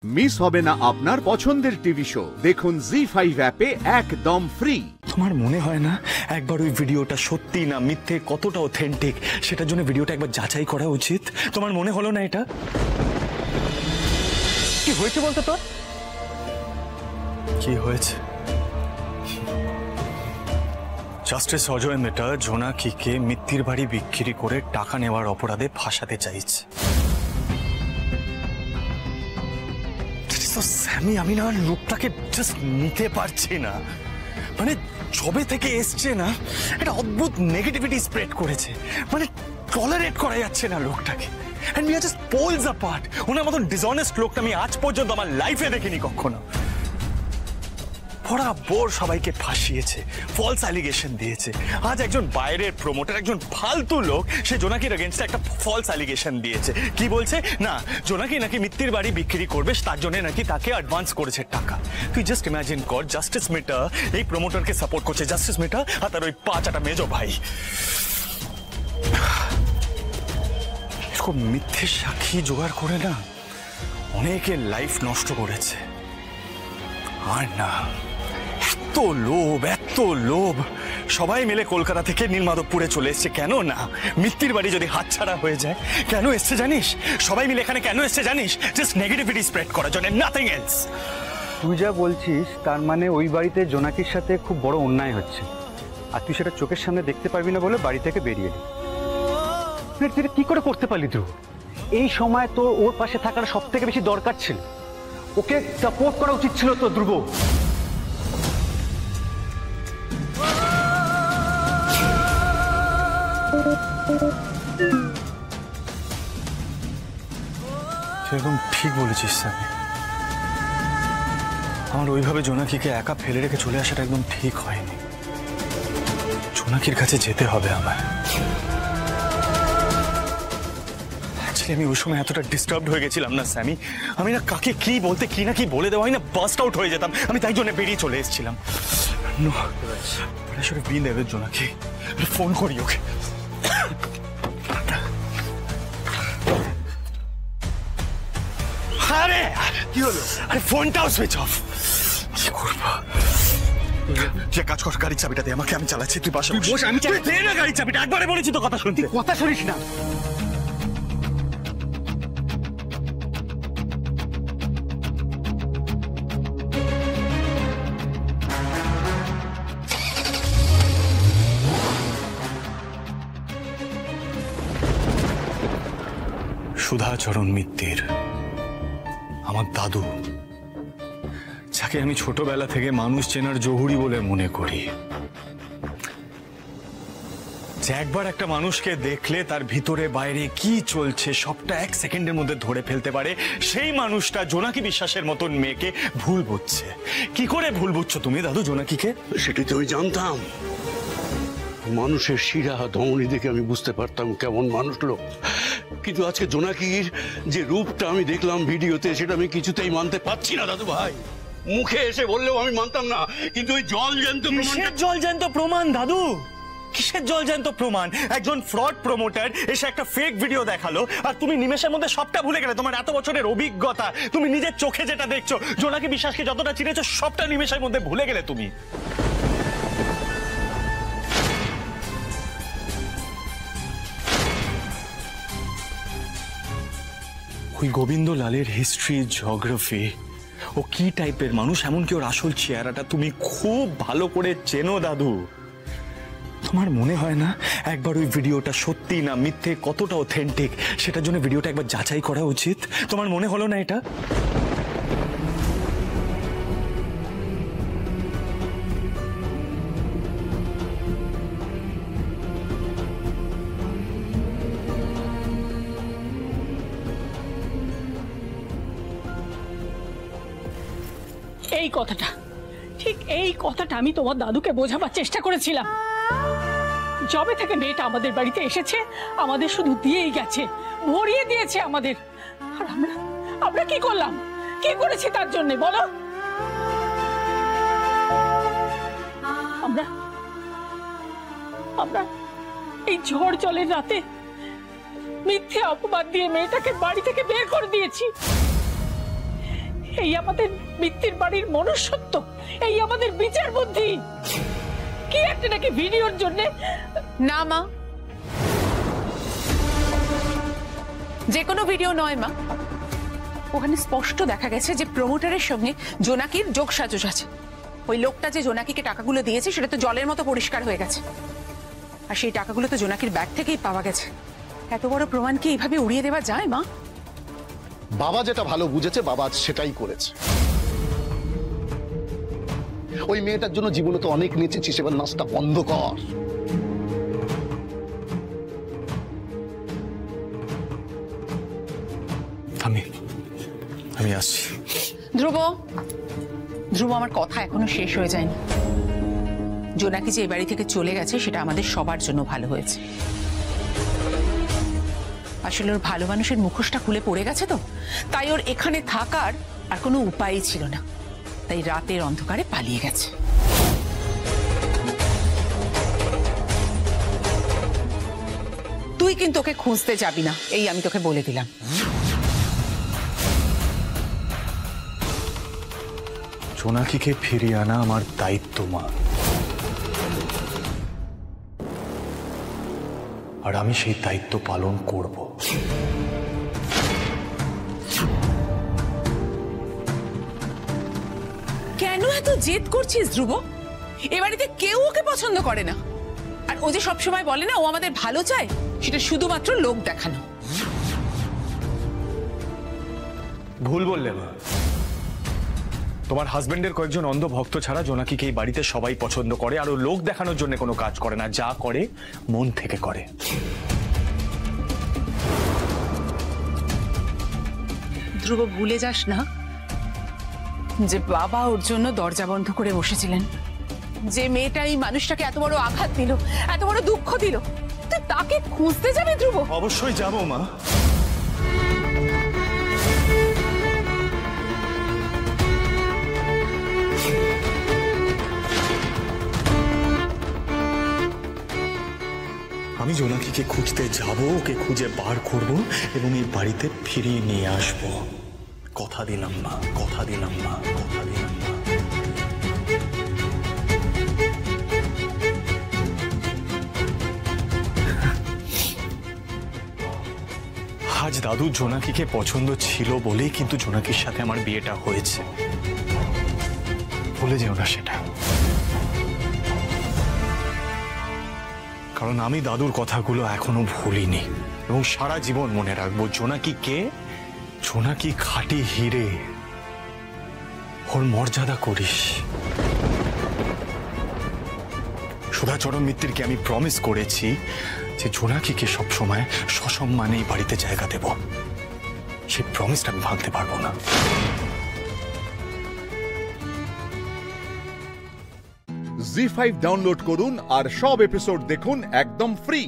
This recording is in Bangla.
মিস হবে না আপনার পছন্দের টিভি শো। দেখুন জি5 অ্যাপে একদম ফ্রি। তোমার মনে হয় না একবার ওই ভিডিওটা সত্যি না মিথ্যে, কতটা অথেন্টিক সেটার জন্য ভিডিওটা একবার যাচাই করা উচিত? তোমার মনে হলো না এটা? কি হয়েছে বলতে তোর? কি হয়েছে? জাস্টিস অজয় মেটা জোনাকিকে মিত্তির বাড়ি বিক্রি করে টাকা নেওয়ার অপরাধে ফাঁসাতে চাইছে। স্যামি, আমি না লোকটাকে জাস্ট নিতে পারছি না। মানে যবে থেকে এসছে না একটা অদ্ভুত নেগেটিভিটি স্প্রেড করেছে, মানে টলারেট করা যাচ্ছে না লোকটাকে। And we are just poles apart. ওনার মতন ডিসঅনেস্ট লোকটা আমি আজ পর্যন্ত আমার লাইফে দেখিনি কখনো। বরাবর সবাইকে ফাঁসিয়েছে, ফলস অ্যালিগেশন দিয়েছে। আজ একজন বাইরের প্রমোটার, একজন ফালতু লোক, সে জোনাকির এগেইনস্টে একটা ফলস অ্যালিগেশন দিয়েছে। কি বলছে? না, জোনাকি নাকি মিত্তির বাড়ি বিক্রি করবে, তার জন্য নাকি তাকে অ্যাডভান্স করেছে টাকা। তুই জাস্ট ইমাজিন কর, জাস্টিস মেটা এই প্রমোটারকে সাপোর্ট করছে, জাস্টিস মেটা আর তার ওই পাঁচাটা মেজো ভাই। এরকম মিথ্যে সাক্ষী জোগাড় করে না অনেকের লাইফ নষ্ট করেছে। আর না, এত লোভ, এত লোভ। সবাই মিলে কলকাতা থেকে নীলমাধবপুরে চলে এসছে। কেন না মিত্তির বাড়ি যদি হাতছাড়া হয়ে যায়? কেন এসছে জানিস? সবাই মিলে এখানে কেন এসছে জানিস? জাস্ট নেগেটিভিটি স্প্রেড করার জন্য, নাথিং এলস। তুই যা বলছিস তার মানে ওই বাড়িতে জোনাকির সাথে খুব বড় অন্যায় হচ্ছে, আর তুই সেটা চোখের সামনে দেখতে পারবি না বলে বাড়ি থেকে বেরিয়ে এলি। তুই কি করে করতে পারলি ধ্রুব? এই সময় তো ওর পাশে থাকার সব থেকে বেশি দরকার ছিল, ওকে সাপোর্ট করা উচিত ছিল তো ধ্রুব। একদম ঠিক বলেছিস স্যামি। আমার ওইভাবে জোনাকিকে একা ফেলে রেখে চলে আসাটা একদম ঠিক হয়নি। জোনাকির কাছে যেতে হবে আমার। আমি ওই সময় এতটা ডিস্টার্বড হয়ে গেছিলাম না স্যামি, আমি না কাকে কি বলতে কি না কি বলে দেওয়া হয় না বাস্ট আউট হয়ে যেতাম। আমি তাই জন্য বেরিয়ে চলে এসেছিলাম। জোনাকি ফোন করি ওকে। আরে কি হলো? আরে ফোনটাও সুইচ অফ। কি করবো? যে কাজ কর, গাড়ির চাবিটা দে আমাকে, আমি চালাচ্ছি, তুই পাশে বস। আমি দে না গাড়ির চাবিটা, একবারে বলেছি তো কথা শুনতে। কথা শুনিস না। সুধাচরণ মিত্তির, আমার দাদু, যাকে আমি ছোটবেলা থেকে মানুষ চেনার জহুরি বলে মনে করি, যে একবার একটা মানুষকে দেখলে তার ভিতরে বাইরে কি চলছে সবটা এক সেকেন্ডের মধ্যে ধরে ফেলতে পারে, সেই মানুষটা জোনাকি বিশ্বাসের মতন মেয়েকে ভুল বুঝছে। কি করে ভুল বুঝছো তুমি দাদু জোনাকিকে? সেটাই তো আমি জানতাম। মানুষের শিরা ধমনী দেখে আমি বুঝতে পারতাম কেমন মানুষ লোক, কিন্তু আজকে জোনাকির যে রূপটা আমি দেখলাম ভিডিওতে, সেটা আমি কিছুতেই মানতে পারছি না দাদু ভাই। মুখে এসে বললেও আমি মানতাম না, কিন্তু ওই জলজ্যান্ত প্রমাণ। জলজ্যান্ত প্রমাণ দাদু? কিসের জলজ্যান্ত প্রমাণ? একজন ফ্রড প্রমোটার এসে একটা ফেক ভিডিও দেখালো, আর তুমি নিমেষের মধ্যে সবটা ভুলে গেলে। তোমার এত বছরের অভিজ্ঞতা, তুমি নিজের চোখে যেটা দেখছো, জোনাকি বিশ্বাসকে যতটা চিনেছো, সবটা নিমেষের মধ্যে ভুলে গেলে তুমি। ওই গোবিন্দ লালের হিস্ট্রি, জিওগ্রাফি, ও কি টাইপের মানুষ, এমনকি ওর আসল চেহারাটা তুমি খুব ভালো করে চেনো দাদু। তোমার মনে হয় না একবার ওই ভিডিওটা সত্যি না মিথ্যে, কতটা অথেন্টিক সেটার জন্য ভিডিওটা একবার যাচাই করা উচিত? তোমার মনে হলো না এটা? এই কথাটা, ঠিক এই কথাটা আমি তোমার দাদুকে বোঝাবার চেষ্টা করেছিলাম। যবে থেকে মেয়েটা আমাদের বাড়িতে এসেছে, আমাদের শুধু দিয়েই গেছে, ভরিয়ে দিয়েছে আমাদের। আর আমরা কি করলাম, কি করেছি তার জন্য বলো? আমরা এই ঝড় জলের রাতে মিথ্যে অপবাদ দিয়ে মেয়েটাকে বাড়ি থেকে বের করে দিয়েছি। এই আমাদের মিত্তির বাড়ির মনুষ্যত্ব, এই আমাদের বিচার বুদ্ধি, কি একটা নাকি ভিডিওর জন্য। না মা, যে কোনো ভিডিও নয় মা, ওখানে স্পষ্ট দেখা গেছে যে প্রমোটারের সঙ্গে জোনাকির যোগসাজশ আছে। ওই লোকটা যে জোনাকিকে টাকাগুলো দিয়েছে সেটা তো জলের মতো পরিষ্কার হয়ে গেছে, আর সেই টাকাগুলো তো জোনাকির ব্যাগ থেকেই পাওয়া গেছে। এত বড় প্রমাণ কি এইভাবে উড়িয়ে দেওয়া যায় মা? বাবা যেটা ভালো বুঝেছে বাবা সেটাই করেছে। ওই মেয়েটার জন্য জীবনে তো অনেক নেচেছিস, এবার নাচটা বন্ধ কর। আমি আসছি। ধ্রুব, ধ্রুব, আমার কথা এখনো শেষ হয়ে যায়নি। জোনাকি যে এই বাড়ি থেকে চলে গেছে সেটা আমাদের সবার জন্য ভালো হয়েছে। আসলে ওর ভালো মানুষের মুখোশটা খুলে পড়ে গেছে তো, তাই ওর এখানে থাকার আর কোনো উপায়ই ছিল না, তাই রাতের অন্ধকারে পালিয়ে গেছে। তুই কিন্তু ওকে খুঁজতে যাবি না, এই আমি তোকে বলে দিলাম। জোনাকিকে ফিরিয়ে আনা আমার দায়িত্ব মা, আর আমি সেই দায়িত্ব পালন করব। কেন এত জেদ করছিস ধ্রুব? এ বাড়িতে কেউ ওকে পছন্দ করে না, আর ও যে সবসময় বলে না ও আমাদের ভালো চায়, সেটা শুধুমাত্র লোক দেখানো। ভুল বললে মা। তোমার হাজবেন্ডের কয়েকজন অন্ধ ভক্ত ছাড়া জোনাকিকে এই বাড়িতে সবাই পছন্দ করে, আর ও লোক দেখানোর জন্য কোনো কাজ করে না, যা করে মন থেকে করে। ধ্রুব, ভুলে যাস না যে বাবা ওর জন্য দরজা বন্ধ করে বসেছিলেন। যে মেয়েটা এই মানুষটাকে এত বড় আঘাত দিল, এত বড় দুঃখ দিল, তুই তাকে খুঁজতে যাবি ধ্রুব? অবশ্যই যাবো মা। আমি জোনাকিকে খুঁজতে যাব, ওকে খুঁজে বার করব এবং এই বাড়িতে ফিরিয়ে নিয়ে আসব। কথা দিলাম মা, কথা দিলাম মা, কথা দিলাম মা। আজ দাদু জোনাকিকে পছন্দ ছিল বলেই কিন্তু জোনাকির সাথে আমার বিয়েটা হয়েছে। ভুলে যেও না সেটা, কারণ আমি দাদুর কথাগুলো এখনো ভুলিনি এবং সারা জীবন মনে রাখবো। জোনাকি কে? জোনাকি খাঁটি হিরে, ওর মর্যাদা করিস। সুধাচরণ মিত্তিরকে আমি প্রমিস করেছি যে জোনাকিকে সবসময় সসম্মানে বাড়িতে জায়গা দেব। সেই প্রমিসটা আমি ভাঙতে পারবো না। জি5 ডাউনলোড করুন আর সব এপিসোড দেখুন একদম ফ্রি।